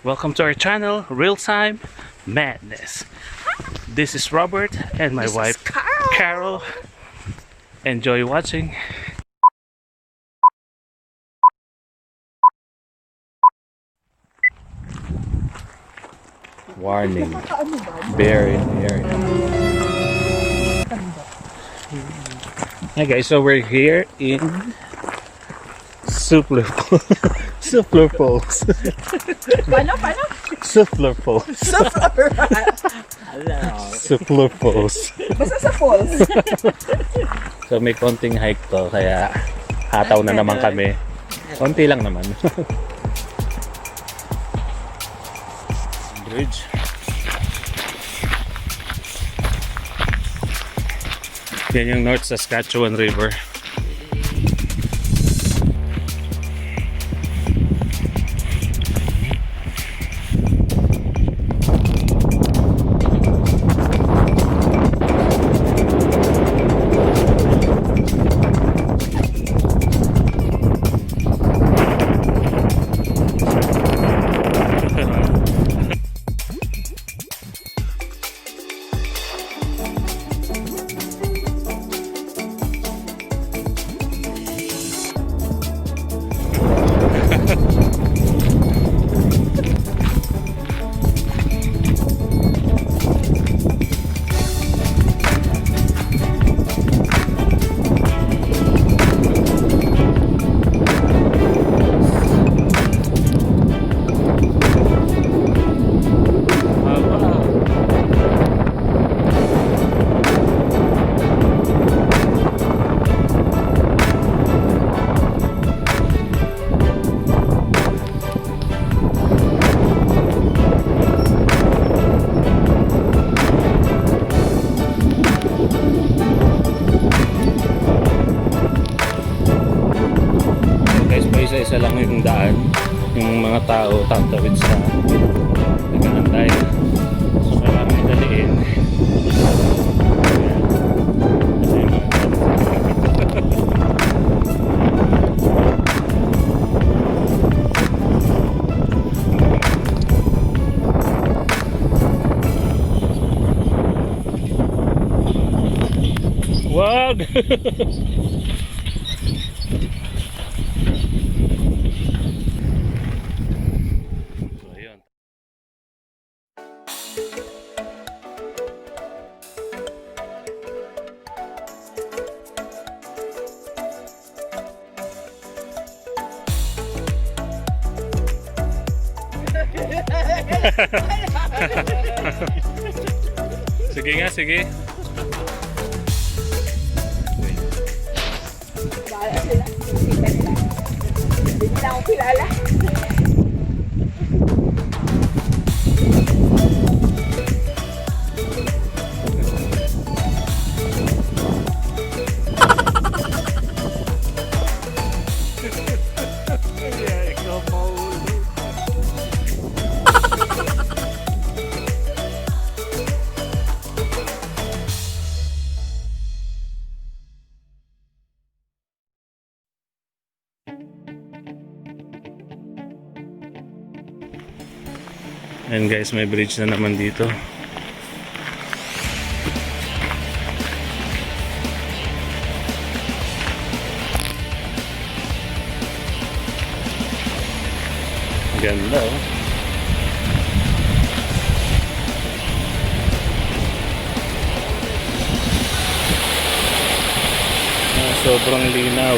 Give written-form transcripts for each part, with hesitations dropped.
Welcome to our channel, Real Time Madness. This is Robert and my wife Carol. Enjoy watching. Warning. Bear in the area. Hi guys, so we're here in Siffleur Falls. Paano? Siffleur Falls. Siffleur Falls. Basta sa falls. So may konting hike to, kaya hataw na naman kami. Konti lang naman. Bridge. Yan yung North Saskatchewan River. Isa lang yung daan, yung mga tao tatawid sa nag-aantay, so kailangan madaliin. Wag! Sige nga, sige. Bahala sila. Kita nila. Hindi nila ako kilala. And guys, may bridge na naman dito. Ganda oh. Sobrang linaw.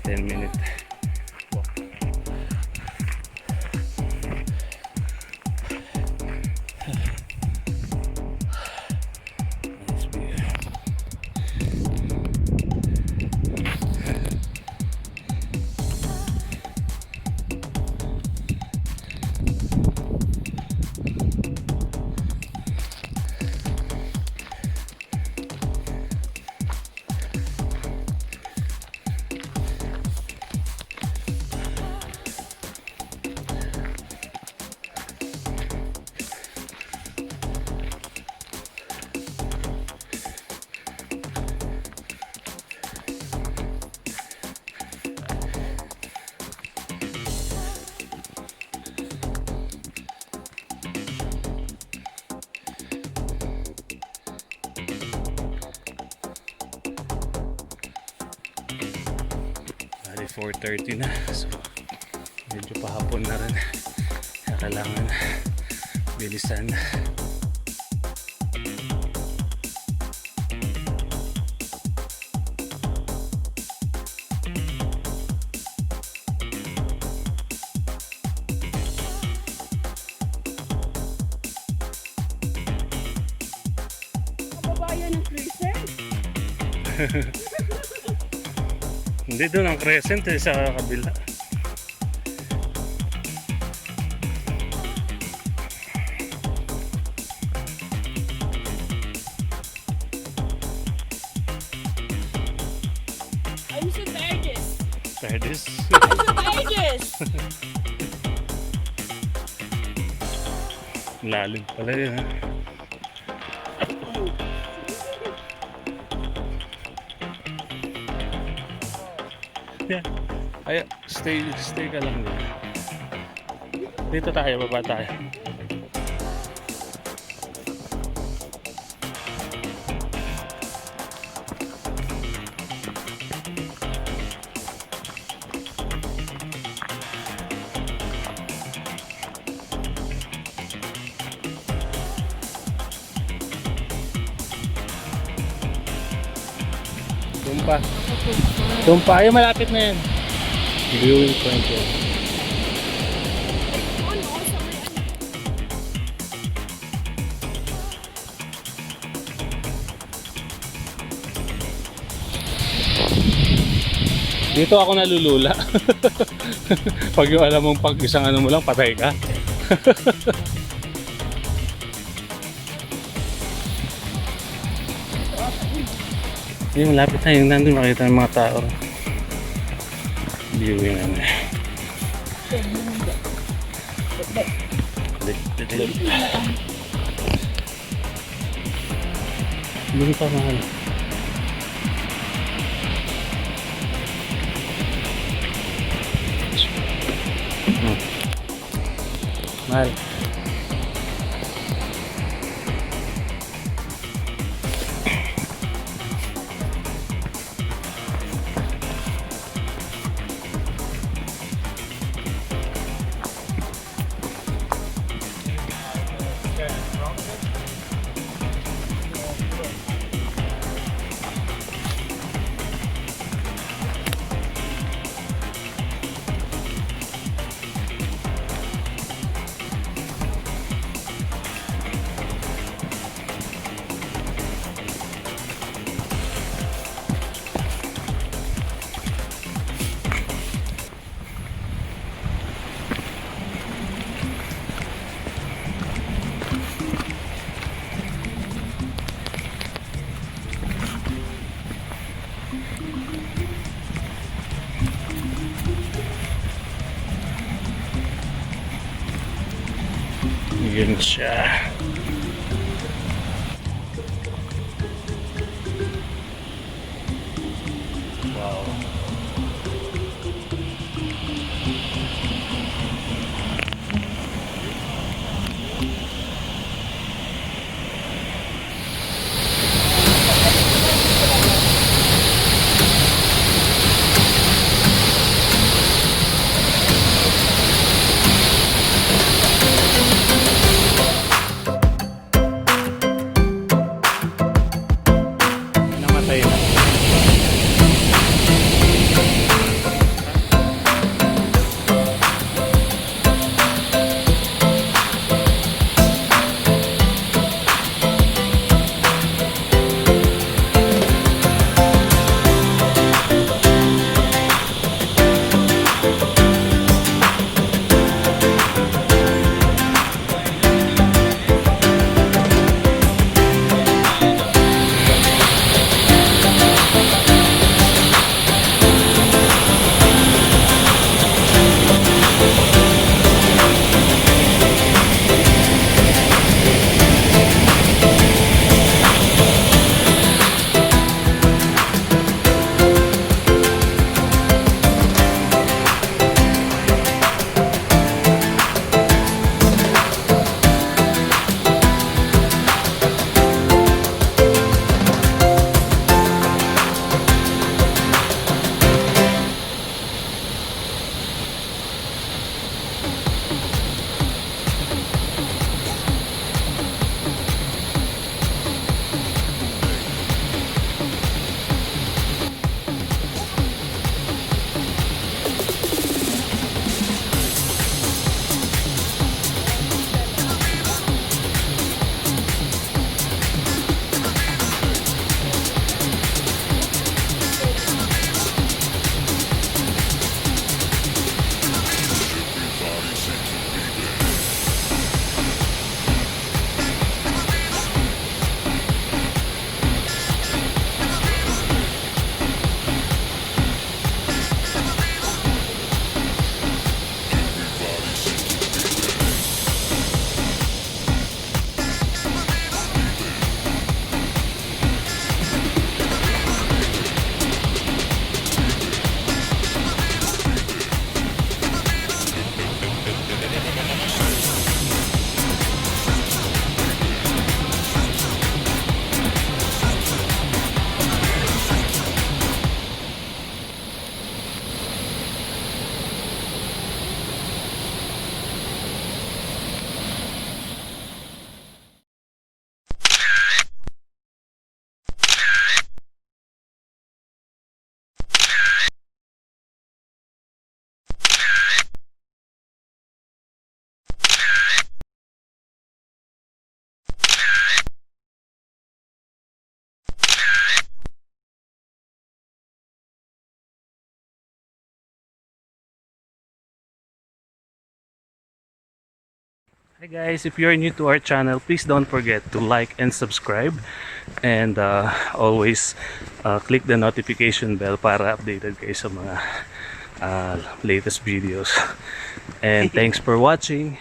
10-minute walk. Nice view. Bali 4:30 na, so medyo pahapon na rin, kaya kailangan bilisan. Kababayan ng Crescent. Hindi doon ang crescent sa kabila. I'm so tired. Pwede. Lalim pala yun, ha? Yeah. Ay, stay ka lang dito. Dito tayo, baba tayo. Tumpa. Tumpa. Ay, malapit na yan. Viewing point yan. Dito ako nalulula. Pag yung alam mong pag isang ano mo lang, patay ka. Yung lapit na yung nandun makita ng mga tao. Viewing ano. Doon pa mahal. Mahal. Yun siya. Wow. Hi guys, if you're new to our channel, please don't forget to like and subscribe. And always click the notification bell para updated kayo sa mga latest videos. And thanks for watching.